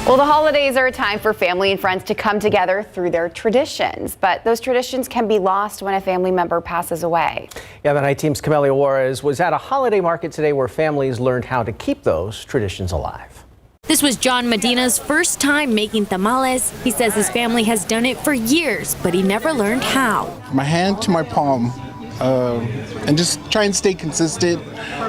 Well, the holidays are a time for family and friends to come together through their traditions, but those traditions can be lost when a family member passes away. Yeah, the night team's Camelia Juarez was at a holiday market today where families learned how to keep those traditions alive. This was John Medina's first time making tamales. He says his family has done it for years, but he never learned how. My hand to my palm, and just try and stay consistent,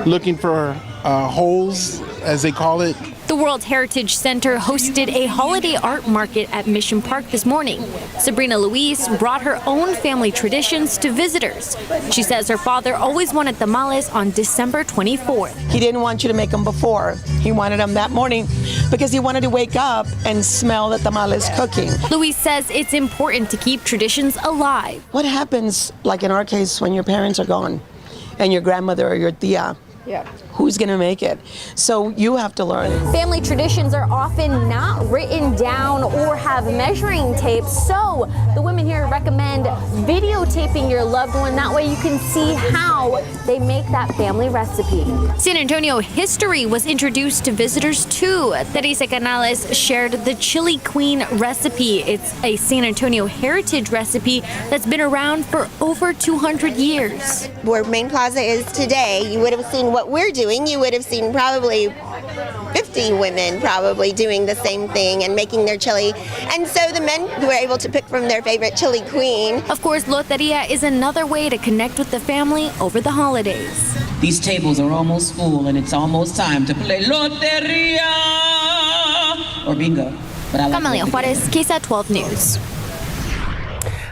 looking for holes, as they call it. The World Heritage Center hosted a holiday art market at Mission Park this morning. Sabrina Luis brought her own family traditions to visitors. She says her father always wanted tamales on December 24th. He didn't want you to make them before. He wanted them that morning because he wanted to wake up and smell the tamales cooking. Luis says it's important to keep traditions alive. What happens, like in our case, when your parents are gone and your grandmother or your tia? Yeah. Who's going to make it? So you have to learn. Family traditions are often not written down or have measuring tapes. So the women here recommend videotaping your loved one. That way you can see how they make that family recipe. San Antonio history was introduced to visitors too. Teresa Canales shared the Chili Queen recipe. It's a San Antonio heritage recipe that's been around for over 200 years. Where Main Plaza is today, you would have seen what we're doing. You would have seen probably 50 women probably doing the same thing and making their chili. And so the men were able to pick from their favorite Chili Queen. Of course, Loteria is another way to connect with the family over the holidays. These tables are almost full and it's almost time to play Loteria or bingo. Camelia Juarez, KSAT 12 News.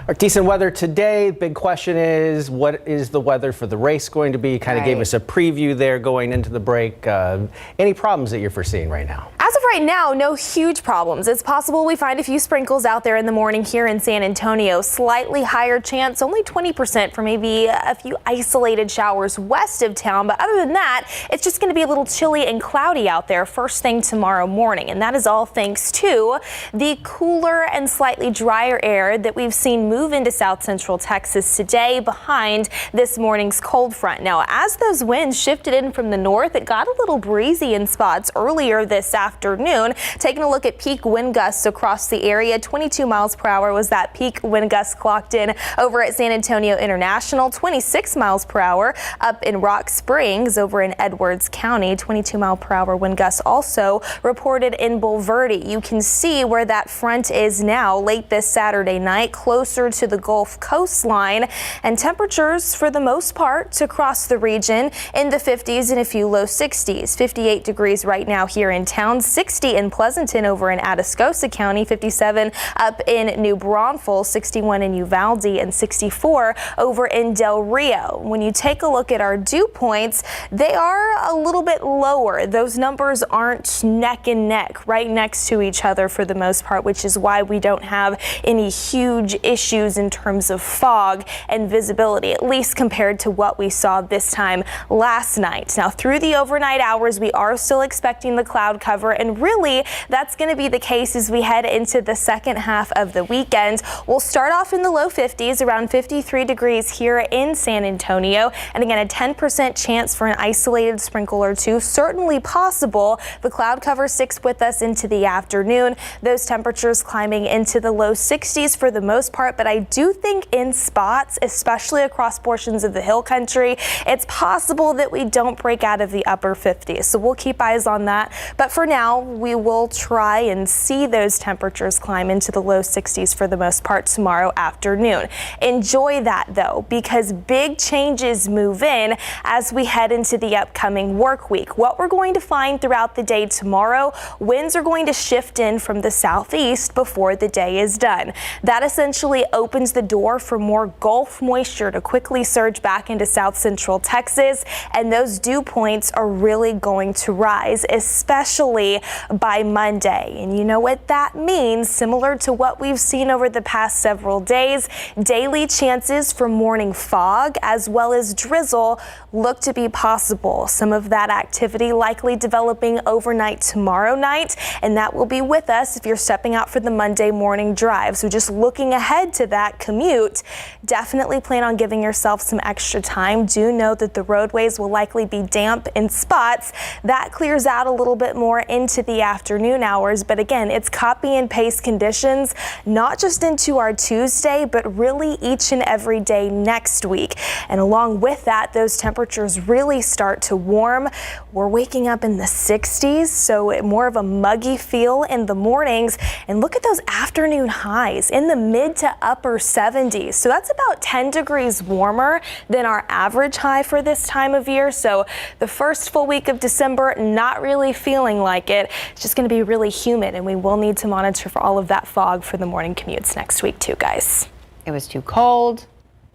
Our decent weather today. Big question is, what is the weather for the race going to be? Kind of gave us a preview there going into the break. Any problems that you're foreseeing right now? As of right now, no huge problems. It's possible we find a few sprinkles out there in the morning here in San Antonio. Slightly higher chance, only 20% for maybe a few isolated showers west of town. But other than that, it's just going to be a little chilly and cloudy out there first thing tomorrow morning. And that is all thanks to the cooler and slightly drier air that we've seen move into south central Texas today behind this morning's cold front. Now, as those winds shifted in from the north, it got a little breezy in spots earlier this afternoon. Taking a look at peak wind gusts across the area, 22 miles per hour was that peak wind gust clocked in over at San Antonio International, 26 miles per hour up in Rock Springs over in Edwards County, 22 mile per hour wind gusts also reported in Bulverde. You can see where that front is now late this Saturday night, closer to the Gulf coastline, and temperatures for the most part across the region in the 50s and a few low 60s. 58 degrees right now here in town, 60 in Pleasanton over in Atascosa County, 57 up in New Braunfels, 61 in Uvalde, and 64 over in Del Rio. When you take a look at our dew points, they are a little bit lower. Those numbers aren't neck and neck, right next to each other for the most part, which is why we don't have any huge issues in terms of fog and visibility, at least compared to what we saw this time last night. Now, through the overnight hours, we are still expecting the cloud cover, and really that's going to be the case as we head into the second half of the weekend. We'll start off in the low 50s, around 53 degrees here in San Antonio, and again a 10% chance for an isolated sprinkle or two, certainly possible. The cloud cover sticks with us into the afternoon, those temperatures climbing into the low 60s for the most part, but I do think in spots, especially across portions of the hill country, it's possible that we don't break out of the upper 50s. So we'll keep eyes on that. But for now, we will try and see those temperatures climb into the low 60s for the most part tomorrow afternoon. Enjoy that though, because big changes move in as we head into the upcoming work week. What we're going to find throughout the day tomorrow, winds are going to shift in from the southeast before the day is done. That essentially opens the door for more Gulf moisture to quickly surge back into south central Texas, and those dew points are really going to rise, especially by Monday. And you know what that means, similar to what we've seen over the past several days, daily chances for morning fog as well as drizzle look to be possible. Some of that activity likely developing overnight tomorrow night, and that will be with us if you're stepping out for the Monday morning drive. So just looking ahead to that commute, definitely plan on giving yourself some extra time. Do know that the roadways will likely be damp in spots. That clears out a little bit more into the afternoon hours, but again, it's copy and paste conditions, not just into our Tuesday, but really each and every day next week. And along with that, those temperatures really start to warm. We're waking up in the 60s, so more of a muggy feel in the mornings. And look at those afternoon highs in the mid to upper 70s. So that's about 10 degrees warmer than our average high for this time of year. So the first full week of December, not really feeling like it. It's just going to be really humid, and we will need to monitor for all of that fog for the morning commutes next week too, guys. It was too cold.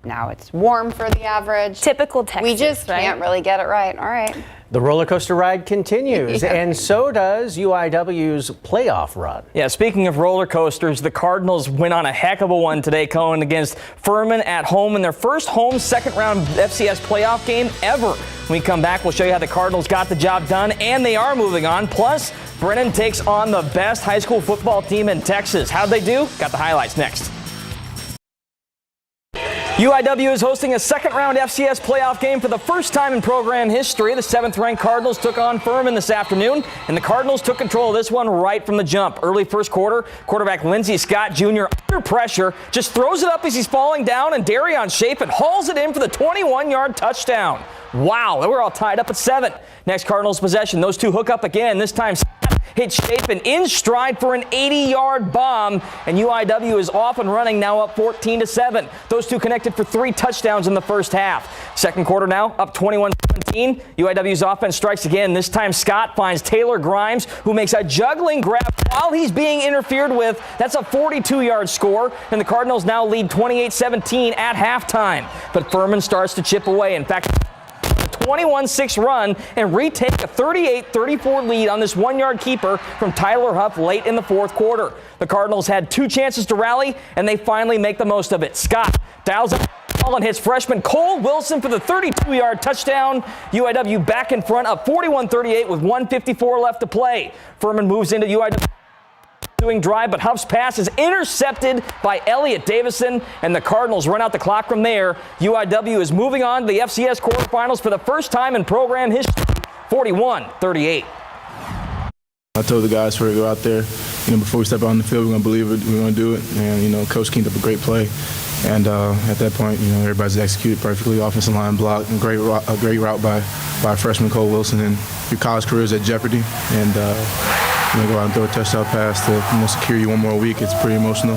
Now it's warm for the average. Typical Texas, We just right? can't really get it right. All right. The roller coaster ride continues, and so does UIW's playoff run. Yeah, speaking of roller coasters, the Cardinals went on a heck of a one today, going against Furman at home in their first home second-round FCS playoff game ever. When we come back, we'll show you how the Cardinals got the job done, and they are moving on. Plus, Brennan takes on the best high school football team in Texas. How'd they do? Got the highlights next. UIW is hosting a second-round FCS playoff game for the first time in program history. The 7th-ranked Cardinals took on Furman this afternoon, and the Cardinals took control of this one right from the jump. Early first quarter, quarterback Lindsey Scott Jr. under pressure just throws it up as he's falling down, and Darion Chapin hauls it in for the 21-yard touchdown. Wow, we're all tied up at 7. Next Cardinals possession, those two hook up again. This time hit Chapin in stride for an 80-yard bomb, and UIW is off and running, now up 14-7. Those two connected for 3 touchdowns in the first half. Second quarter now, up 21-17. UIW's offense strikes again. This time Scott finds Taylor Grimes, who makes a juggling grab while he's being interfered with. That's a 42-yard score, and the Cardinals now lead 28-17 at halftime. But Furman starts to chip away. In fact, 21-6 run and retake a 38-34 lead on this 1-yard keeper from Tyler Huff late in the fourth quarter. The Cardinals had 2 chances to rally, and they finally make the most of it. Scott dials up the ball and hits freshman Cole Wilson for the 32-yard touchdown. UIW back in front up 41-38 with 1:54 left to play. Furman moves into UIW drive, but Huff's pass is intercepted by Elliott Davison, and the Cardinals run out the clock from there. UIW is moving on to the FCS quarterfinals for the first time in program history, 41-38. I told the guys before we go out there, before we step out on the field, we're going to believe it, we're going to do it, and, Coach cleaned up a great play. And at that point, everybody's executed perfectly. Offensive line block, and a great route by freshman Cole Wilson, and your college career is at jeopardy. And go out and throw a touchdown pass to secure you one more week. It's pretty emotional.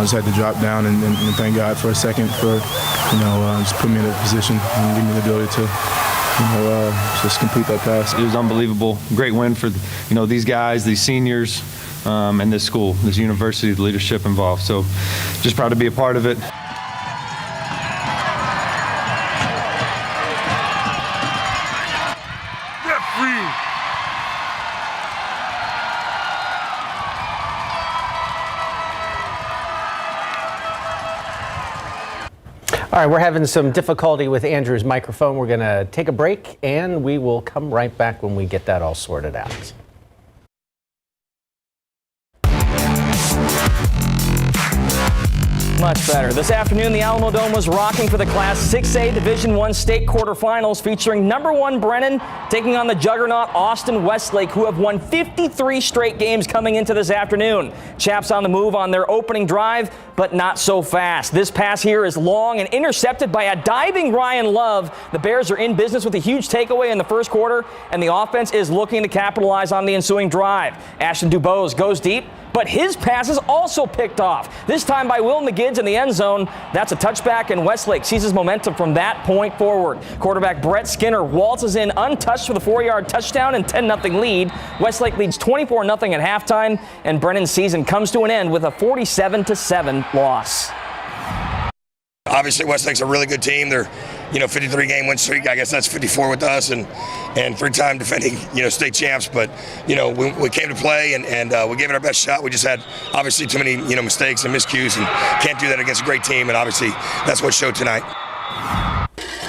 Just had to drop down and thank God for a second for just put me in a position and give me the ability to just complete that pass. It was unbelievable. Great win for these guys, these seniors, and this school, this university, the leadership involved. So just proud to be a part of it. All right, we're having some difficulty with Andrew's microphone. We're going to take a break, and we will come right back when we get that all sorted out. Much better. This afternoon, the Alamo Dome was rocking for the Class 6A Division I state quarterfinals, featuring #1 Brennan taking on the juggernaut Austin Westlake, who have won 53 straight games coming into this afternoon. Chaps on the move on their opening drive, but not so fast. This pass here is long and intercepted by a diving Ryan Love. The Bears are in business with a huge takeaway in the first quarter, and the offense is looking to capitalize on the ensuing drive. Ashton Dubose goes deep, but his pass is also picked off, this time by Will McGidds in the end zone. That's a touchback, and Westlake seizes momentum from that point forward. Quarterback Brett Skinner waltzes in untouched for the 4-yard touchdown and 10-0 lead. Westlake leads 24-0 at halftime, and Brennan's season comes to an end with a 47-7 loss. Obviously, Westlake's a really good team. They're 53-game win streak. I guess that's 54 with us, and 3-time defending state champs. But we came to play and we gave it our best shot. We just had obviously too many mistakes and miscues, and can't do that against a great team. And obviously that's what showed tonight.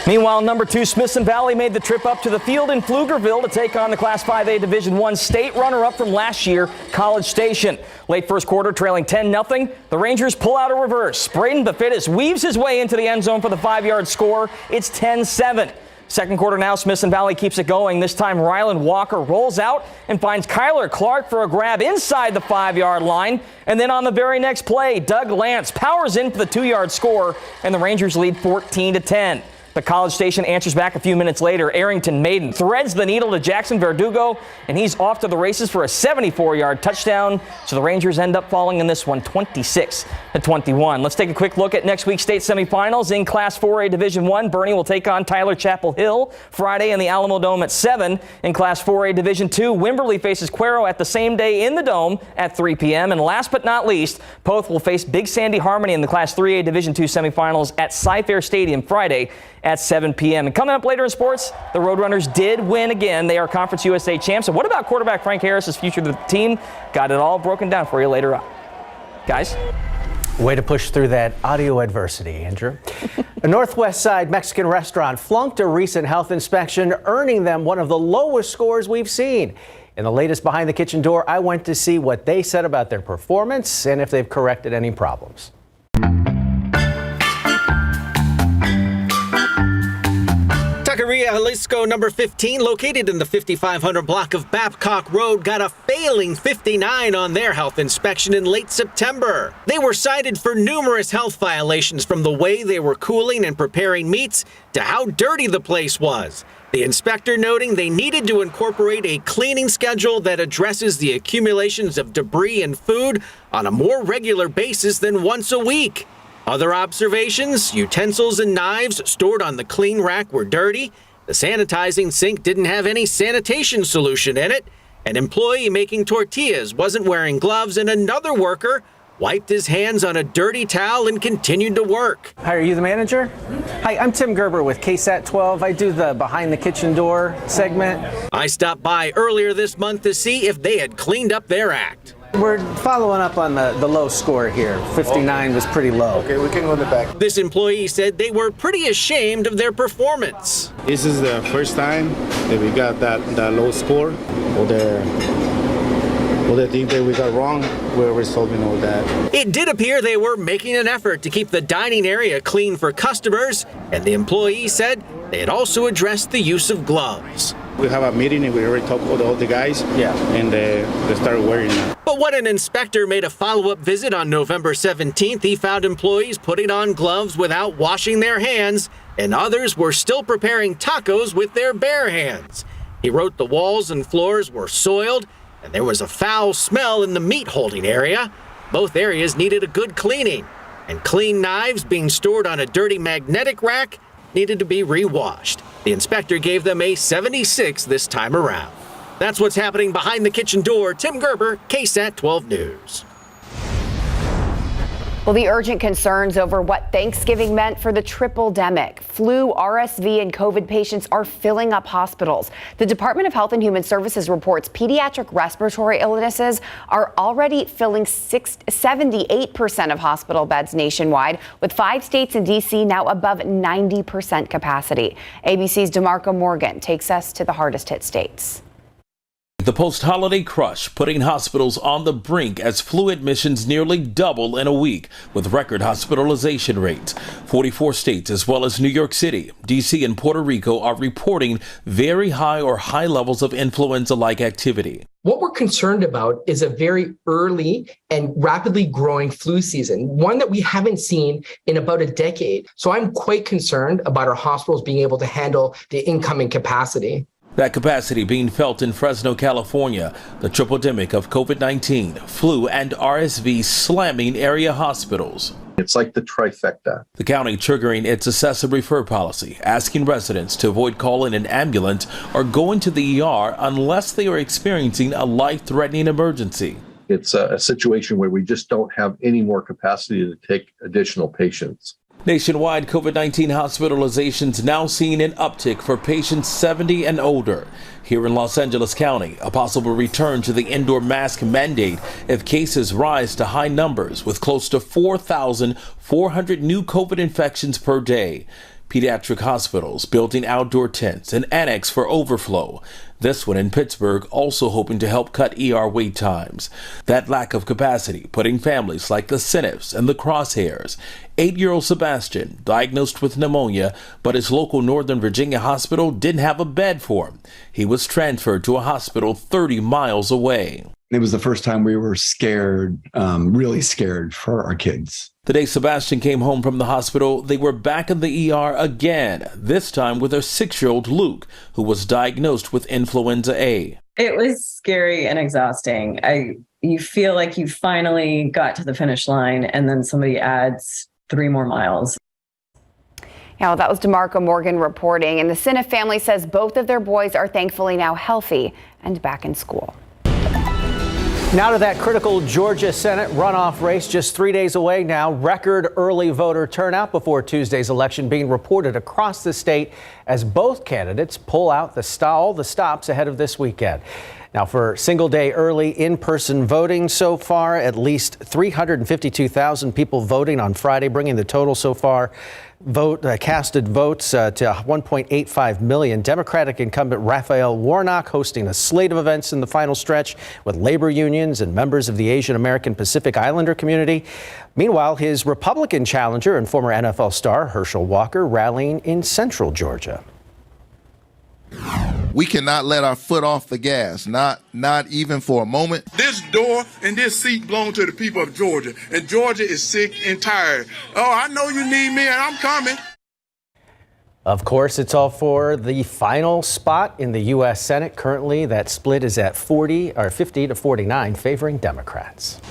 Meanwhile, #2 Smithson Valley made the trip up to the field in Pflugerville to take on the Class 5A Division I state runner-up from last year, College Station. Late first quarter, trailing 10-0, the Rangers pull out a reverse. Braden Befittis weaves his way into the end zone for the 5-yard score. It's 10-7. Second quarter now, Smithson Valley keeps it going. This time, Ryland Walker rolls out and finds Kyler Clark for a grab inside the 5-yard line. And then on the very next play, Doug Lance powers in for the 2-yard score, and the Rangers lead 14-10. The College Station answers back a few minutes later. Arrington Maiden threads the needle to Jackson Verdugo, and he's off to the races for a 74-yard touchdown. So the Rangers end up falling in this one 26-21. Let's take a quick look at next week's state semifinals. In Class 4A Division I, Bernie will take on Tyler Chapel Hill Friday in the Alamo Dome at 7. In Class 4A Division II, Wimberley faces Cuero at the same day in the Dome at 3 p.m. And last but not least, Poth will face Big Sandy Harmony in the Class 3A Division II semifinals at Cy-Fair Stadium Friday at 7 p.m. And coming up later in sports, the Roadrunners did win again. They are Conference USA champs. And what about quarterback Frank Harris's future to the team? Got it all broken down for you later on. Guys? Way to push through that audio adversity, Andrew. A Northwest Side Mexican restaurant flunked a recent health inspection, earning them one of the lowest scores we've seen. In the latest Behind the Kitchen Door, I went to see what they said about their performance and if they've corrected any problems. Taqueria Jalisco number 15, located in the 5500 block of Babcock Road, got a failing 59 on their health inspection in late September. They were cited for numerous health violations, from the way they were cooling and preparing meats to how dirty the place was. The inspector noting they needed to incorporate a cleaning schedule that addresses the accumulations of debris and food on a more regular basis than once a week. Other observations: utensils and knives stored on the clean rack were dirty. The sanitizing sink didn't have any sanitation solution in it. An employee making tortillas wasn't wearing gloves, and another worker wiped his hands on a dirty towel and continued to work. Hi, are you the manager? Hi, I'm Tim Gerber with KSAT 12. I do the Behind the Kitchen Door segment. I stopped by earlier this month to see if they had cleaned up their act. We're following up on the low score here. 59 was pretty low. Okay, we can go in the back. This employee said they were pretty ashamed of their performance. This is the first time that we got that low score. All the things that we got wrong, we're resolving all that. It did appear they were making an effort to keep the dining area clean for customers, and the employee said they had also addressed the use of gloves. We have a meeting and we already talked with all the guys, and they started wearing them. But when an inspector made a follow-up visit on November 17th, he found employees putting on gloves without washing their hands, and others were still preparing tacos with their bare hands. He wrote the walls and floors were soiled, and there was a foul smell in the meat holding area. Both areas needed a good cleaning, and clean knives being stored on a dirty magnetic rack needed to be re-washed. The inspector gave them a 76 this time around. That's what's happening behind the kitchen door. Tim Gerber, KSAT 12 News. Well, the urgent concerns over what Thanksgiving meant for the triple-demic. Flu, RSV, and COVID patients are filling up hospitals. The Department of Health and Human Services reports pediatric respiratory illnesses are already filling 78% of hospital beds nationwide, with 5 states and D.C. now above 90% capacity. ABC's DeMarco Morgan takes us to the hardest hit states. The post-holiday crush putting hospitals on the brink as flu admissions nearly double in a week, with record hospitalization rates. 44 states as well as New York City, D.C. and Puerto Rico are reporting very high or high levels of influenza-like activity. What we're concerned about is a very early and rapidly growing flu season, one that we haven't seen in about a decade. So I'm quite concerned about our hospitals being able to handle the incoming capacity. That capacity being felt in Fresno, California, the triple-demic of COVID-19, flu, and RSV slamming area hospitals. It's like the trifecta. The county triggering its assess and refer policy, asking residents to avoid calling an ambulance or going to the ER unless they are experiencing a life-threatening emergency. It's a situation where we just don't have any more capacity to take additional patients. Nationwide, COVID-19 hospitalizations now seeing an uptick for patients 70 and older. Here in Los Angeles County, a possible return to the indoor mask mandate if cases rise to high numbers, with close to 4,400 new COVID infections per day. Pediatric hospitals building outdoor tents and annex for overflow. This one in Pittsburgh also hoping to help cut ER wait times. That lack of capacity putting families like the Senefs and the Crosshairs. 8-year-old Sebastian diagnosed with pneumonia, but his local Northern Virginia hospital didn't have a bed for him. He was transferred to a hospital 30 miles away. It was the first time we were scared, really scared for our kids. The day Sebastian came home from the hospital, they were back in the ER again, this time with their 6-year-old Luke, who was diagnosed with influenza A. It was scary and exhausting. You feel like you finally got to the finish line, and then somebody adds 3 more miles. Yeah, well, that was DeMarco Morgan reporting, and the Senef family says both of their boys are thankfully now healthy and back in school. Now to that critical Georgia Senate runoff race, just 3 days away now. Record early voter turnout before Tuesday's election being reported across the state as both candidates pull out all the stops ahead of this weekend. Now, for single-day early in-person voting so far, at least 352,000 people voting on Friday, bringing the total so far casted votes to 1.85 million. Democratic incumbent Raphael Warnock hosting a slate of events in the final stretch with labor unions and members of the Asian American Pacific Islander community. Meanwhile, his Republican challenger and former NFL star Herschel Walker rallying in central Georgia. We cannot let our foot off the gas, not even for a moment. This door and this seat belong to the people of Georgia, and Georgia is sick and tired. Oh, I know you need me, and I'm coming. Of course, it's all for the final spot in the U.S. Senate. Currently, that split is at 50 to 49, favoring Democrats.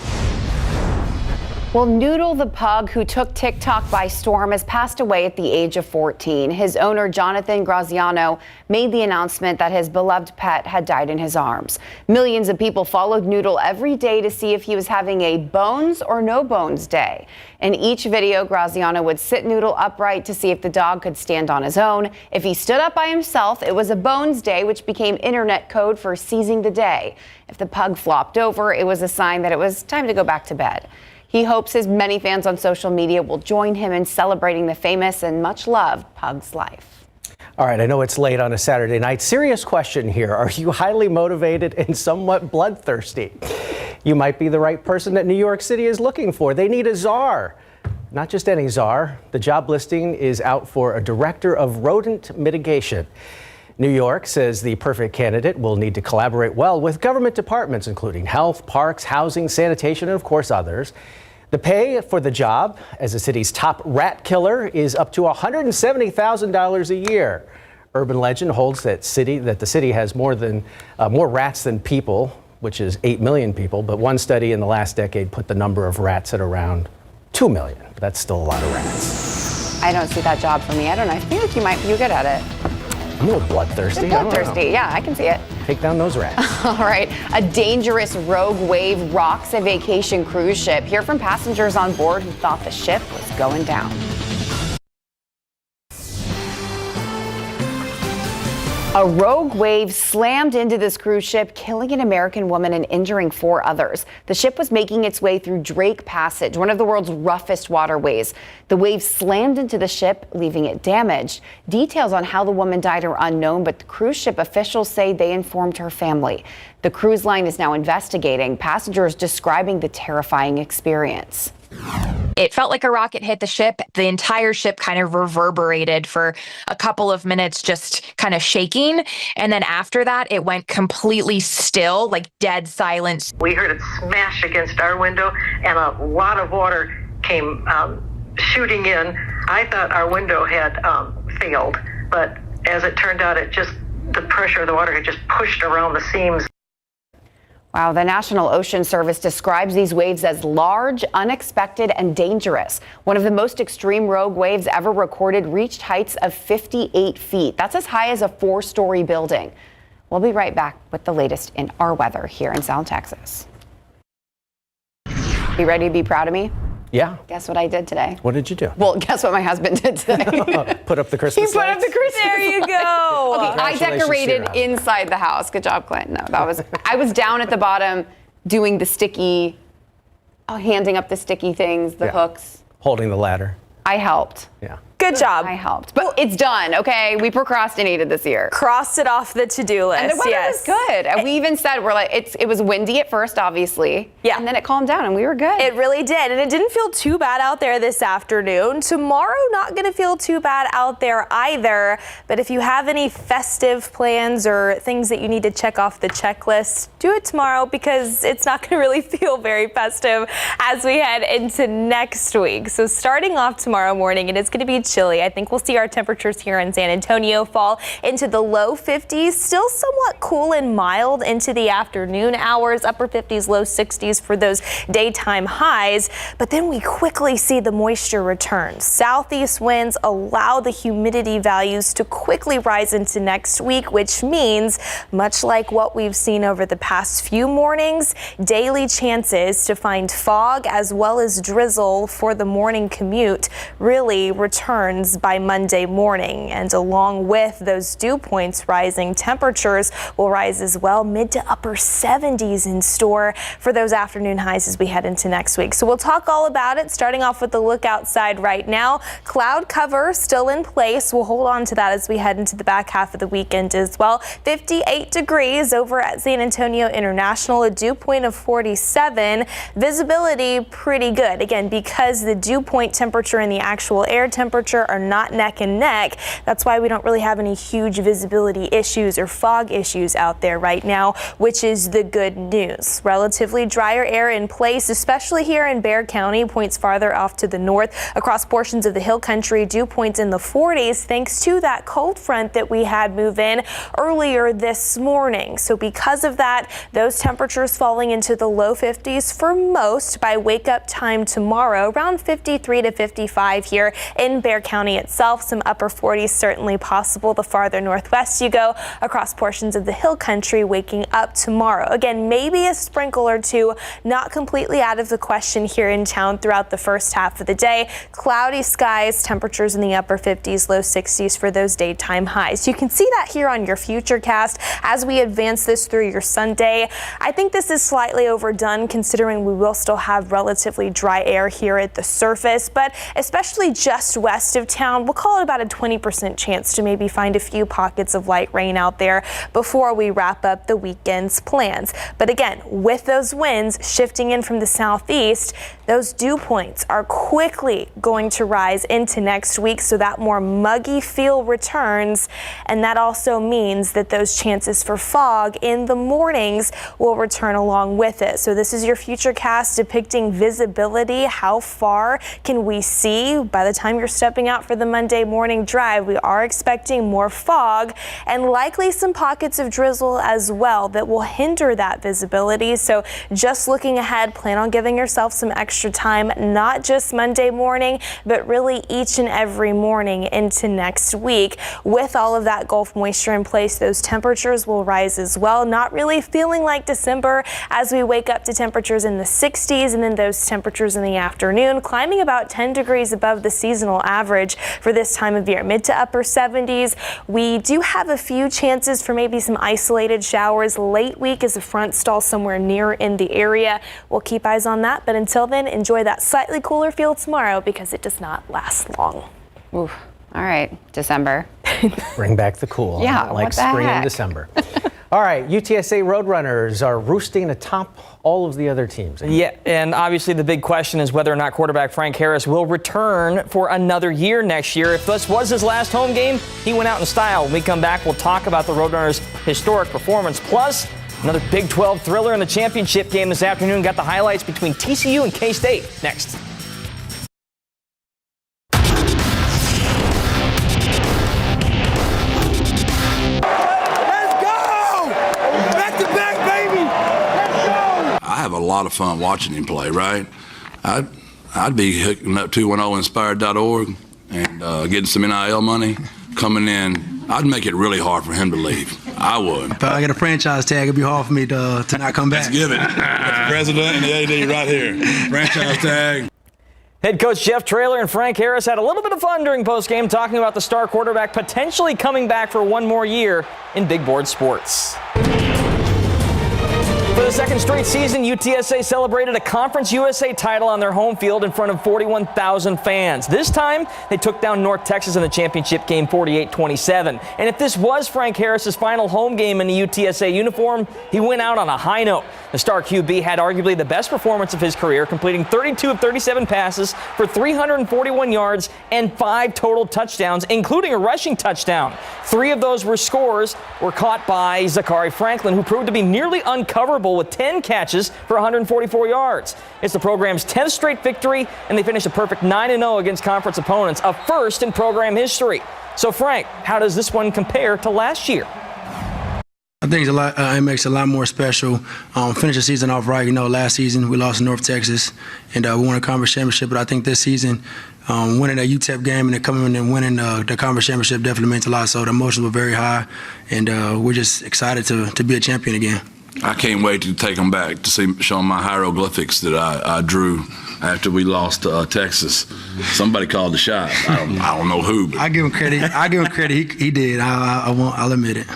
Well, Noodle the pug, who took TikTok by storm, has passed away at the age of 14. His owner, Jonathan Graziano, made the announcement that his beloved pet had died in his arms. Millions of people followed Noodle every day to see if he was having a bones or no bones day. In each video, Graziano would sit Noodle upright to see if the dog could stand on his own. If he stood up by himself, it was a bones day, which became internet code for seizing the day. If the pug flopped over, it was a sign that it was time to go back to bed. He hopes his many fans on social media will join him in celebrating the famous and much loved pug's life. All right, I know it's late on a Saturday night. Serious question here. Are you highly motivated and somewhat bloodthirsty? You might be the right person that New York City is looking for. They need a czar. Not just any czar. The job listing is out for a director of rodent mitigation. New York says the perfect candidate will need to collaborate well with government departments, including health, parks, housing, sanitation, and of course others. The pay for the job as the city's top rat killer is up to $170,000 a year. Urban legend holds that the city has more rats than people, which is 8 million people. But one study in the last decade put the number of rats at around 2 million. That's still a lot of rats. I don't see that job for me. I don't know. I feel like you might be good at it. I'm a little bloodthirsty. Yeah, I can see it. Take down those rats. All right. A dangerous rogue wave rocks a vacation cruise ship. Hear from passengers on board who thought the ship was going down. A rogue wave slammed into this cruise ship, killing an American woman and injuring 4 others. The ship was making its way through Drake Passage, one of the world's roughest waterways. The wave slammed into the ship, leaving it damaged. Details on how the woman died are unknown, but the cruise ship officials say they informed her family. The cruise line is now investigating, passengers describing the terrifying experience. It felt like a rocket hit the ship. The entire ship kind of reverberated for a couple of minutes, just kind of shaking. And then after that, it went completely still, like dead silence. We heard it smash against our window and a lot of water came shooting in. I thought our window had failed, but as it turned out, the pressure of the water had just pushed around the seams. Wow, the National Ocean Service describes these waves as large, unexpected, and dangerous. One of the most extreme rogue waves ever recorded reached heights of 58 feet. That's as high as a 4-story building. We'll be right back with the latest in our weather here in South Texas. You ready to be proud of me? Yeah. Guess what I did today? What did you do? Well, guess what my husband did today? Put up the Christmas He put up the Christmas. There you go. Okay, I decorated inside the house. Good job, Clint. No, I was down at the bottom doing the sticky, handing up the sticky things, the hooks. Holding the ladder. I helped. Yeah. Good job. I helped. But it's done, okay? We procrastinated this year. Crossed it off the to-do list. And the weather was good. And we even said, we're like, it was windy at first, obviously. Yeah. And then it calmed down and we were good. It really did. And it didn't feel too bad out there this afternoon. Tomorrow, not going to feel too bad out there either. But if you have any festive plans or things that you need to check off the checklist, do it tomorrow because it's not going to really feel very festive as we head into next week. So starting off tomorrow morning, it is going to be chilly. I think we'll see our temperatures here in San Antonio fall into the low 50s, still somewhat cool and mild into the afternoon hours, upper 50s, low 60s for those daytime highs. But then we quickly see the moisture return. Southeast winds allow the humidity values to quickly rise into next week, which means, much like what we've seen over the past few mornings, daily chances to find fog as well as drizzle for the morning commute really returns by Monday morning. And along with those dew points rising, temperatures will rise as well, mid to upper 70s in store for those afternoon highs as we head into next week. So we'll talk all about it, starting off with the look outside right now. Cloud cover still in place. We'll hold on to that as we head into the back half of the weekend as well. 58 degrees over at San Antonio International, a dew point of 47. Visibility pretty good. Again, because the dew point temperature and the actual air temperature are not neck and neck. That's why we don't really have any huge visibility issues or fog issues out there right now, which is the good news. Relatively drier air in place, especially here in Bexar County, points farther off to the north. Across portions of the hill country, dew points in the 40s thanks to that cold front that we had move in earlier this morning. So because of that, those temperatures falling into the low 50s for most by wake up time tomorrow, around 53 to 55 here in Bexar County itself. Some upper 40s certainly possible the farther northwest you go. Across portions of the hill country, waking up tomorrow. Again, maybe a sprinkle or two, not completely out of the question here in town throughout the first half of the day. Cloudy skies, temperatures in the upper 50s, low 60s for those daytime highs. You can see that here on your Futurecast as we advance this through your Sunday. I think this is slightly overdone considering we will still have relatively dry air here at the surface, but especially just west of town, we'll call it about a 20% chance to maybe find a few pockets of light rain out there before we wrap up the weekend's plans. But again, with those winds shifting in from the southeast, those dew points are quickly going to rise into next week, so that more muggy feel returns, and that also means that those chances for fog in the mornings will return along with it. So this is your Futurecast depicting visibility. How far can we see by the time you're stepping out for the Monday morning drive? We are expecting more fog and likely some pockets of drizzle as well that will hinder that visibility. So just looking ahead, plan on giving yourself some extra time, not just Monday morning, but really each and every morning into next week. With all of that Gulf moisture in place, those temperatures will rise as well. Not really feeling like December as we wake up to temperatures in the 60s, and then those temperatures in the afternoon climbing about 10 degrees above the seasonal average for this time of year, mid to upper 70s. We do have a few chances for maybe some isolated showers late week as a front stall somewhere near in the area. We'll keep eyes on that, but until then, enjoy that slightly cooler feel tomorrow because it does not last long. Oof. All right, December. Bring back the cool. Yeah, like what the spring heck? and December. All right, UTSA Roadrunners are roosting atop all of the other teams. Yeah, and obviously the big question is whether or not quarterback Frank Harris will return for another year next year. If this was his last home game, he went out in style. When we come back, we'll talk about the Roadrunners' historic performance. Plus, another Big 12 thriller in the championship game this afternoon. Got the highlights between TCU and K-State next. I have a lot of fun watching him play, right? I'd be hooking up 210inspired.org and getting some NIL money coming in. I'd make it really hard for him to leave. I would. If I get a franchise tag, it'd be hard for me to not come back. Let's give it. The president and the AD right here. Franchise tag. Head coach Jeff Traylor and Frank Harris had a little bit of fun during postgame talking about the star quarterback potentially coming back for one more year in big board sports. For the second straight season, UTSA celebrated a Conference USA title on their home field in front of 41,000 fans. This time, they took down North Texas in the championship game 48-27. And if this was Frank Harris's final home game in the UTSA uniform, he went out on a high note. The star QB had arguably the best performance of his career, completing 32 of 37 passes for 341 yards and 5 total touchdowns, including a rushing touchdown. 3 of those scores were caught by Zachary Franklin, who proved to be nearly uncoverable with 10 catches for 144 yards. It's the program's 10th straight victory, and they finished a perfect 9-0 against conference opponents, a first in program history. So, Frank, how does this one compare to last year? I think it's a lot. It makes it a lot more special. Finish the season off right. Last season we lost to North Texas, and we won a conference championship. But I think this season, winning that UTEP game and then coming in and winning the conference championship definitely means a lot. So the emotions were very high, and we're just excited to be a champion again. I can't wait to take them back to show them my hieroglyphics that I drew after we lost to Texas. Somebody called the shot. I don't know who. But. I give him credit. He did. I'll admit it.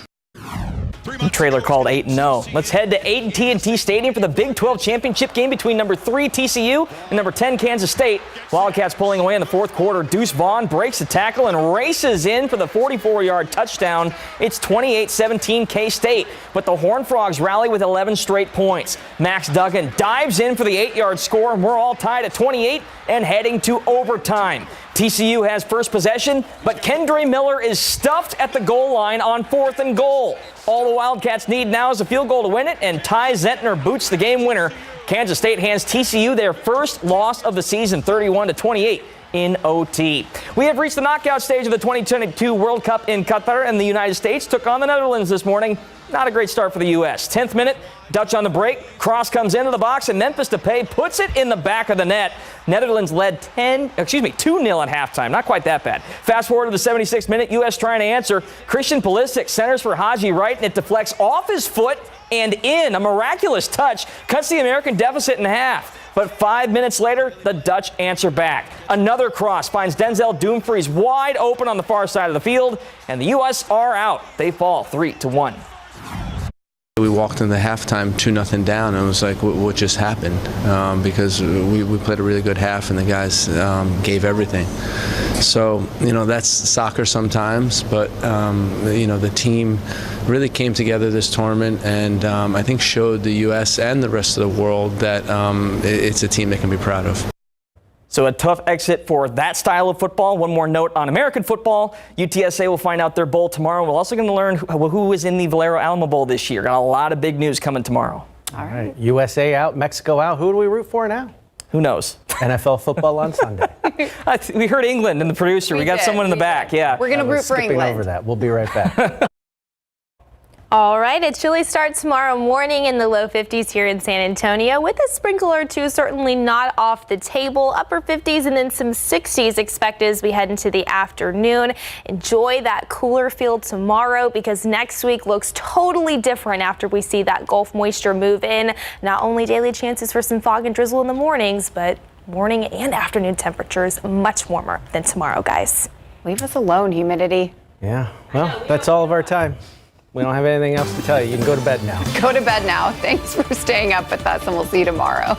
Trailer called 8-0. Let's head to AT&T Stadium for the Big 12 championship game between number 3 TCU and number 10 Kansas State. Wildcats pulling away in the fourth quarter. Deuce Vaughn breaks the tackle and races in for the 44-yard touchdown. It's 28-17 K-State, but the Horned Frogs rally with 11 straight points. Max Duggan dives in for the 8-yard score, and we're all tied at 28 and heading to overtime. TCU has first possession, but Kendre Miller is stuffed at the goal line on 4th and goal. All the Wildcats need now is a field goal to win it, and Ty Zentner boots the game winner. Kansas State hands TCU their first loss of the season, 31-28 in OT. We have reached the knockout stage of the 2022 World Cup in Qatar, and the United States took on the Netherlands this morning. Not a great start for the U.S. 10th minute, Dutch on the break. Cross comes into the box, and Memphis Depay puts it in the back of the net. Netherlands led 2-0 at halftime. Not quite that bad. Fast forward to the 76th minute, U.S. trying to answer. Christian Pulisic centers for Haji Wright, and it deflects off his foot and in. A miraculous touch cuts the American deficit in half. But 5 minutes later, the Dutch answer back. Another cross finds Denzel Dumfries wide open on the far side of the field, and the U.S. are out. They fall 3-1. We walked into halftime 2-0 down, and it was like, what just happened? Because we played a really good half, and the guys gave everything. So, that's soccer sometimes, but, the team really came together this tournament, and I think showed the U.S. and the rest of the world that it's a team they can be proud of. So a tough exit for that style of football. One more note on American football. UTSA will find out their bowl tomorrow. We're also going to learn who is in the Valero Alamo Bowl this year. Got a lot of big news coming tomorrow. All right. USA out, Mexico out. Who do we root for now? Who knows? NFL football on Sunday. We heard England and the producer. We got someone in the back. Yeah. We're going to root for England. Over that. We'll be right back. All right, a chilly start tomorrow morning in the low 50s here in San Antonio, with a sprinkle or two certainly not off the table. Upper 50s and then some 60s expected as we head into the afternoon. Enjoy that cooler feel tomorrow, because next week looks totally different after we see that Gulf moisture move in. Not only daily chances for some fog and drizzle in the mornings, but morning and afternoon temperatures much warmer than tomorrow, guys. Leave us alone, humidity. Yeah, well, that's all of our time. We don't have anything else to tell you. You can go to bed now. Go to bed now. Thanks for staying up with us, and we'll see you tomorrow.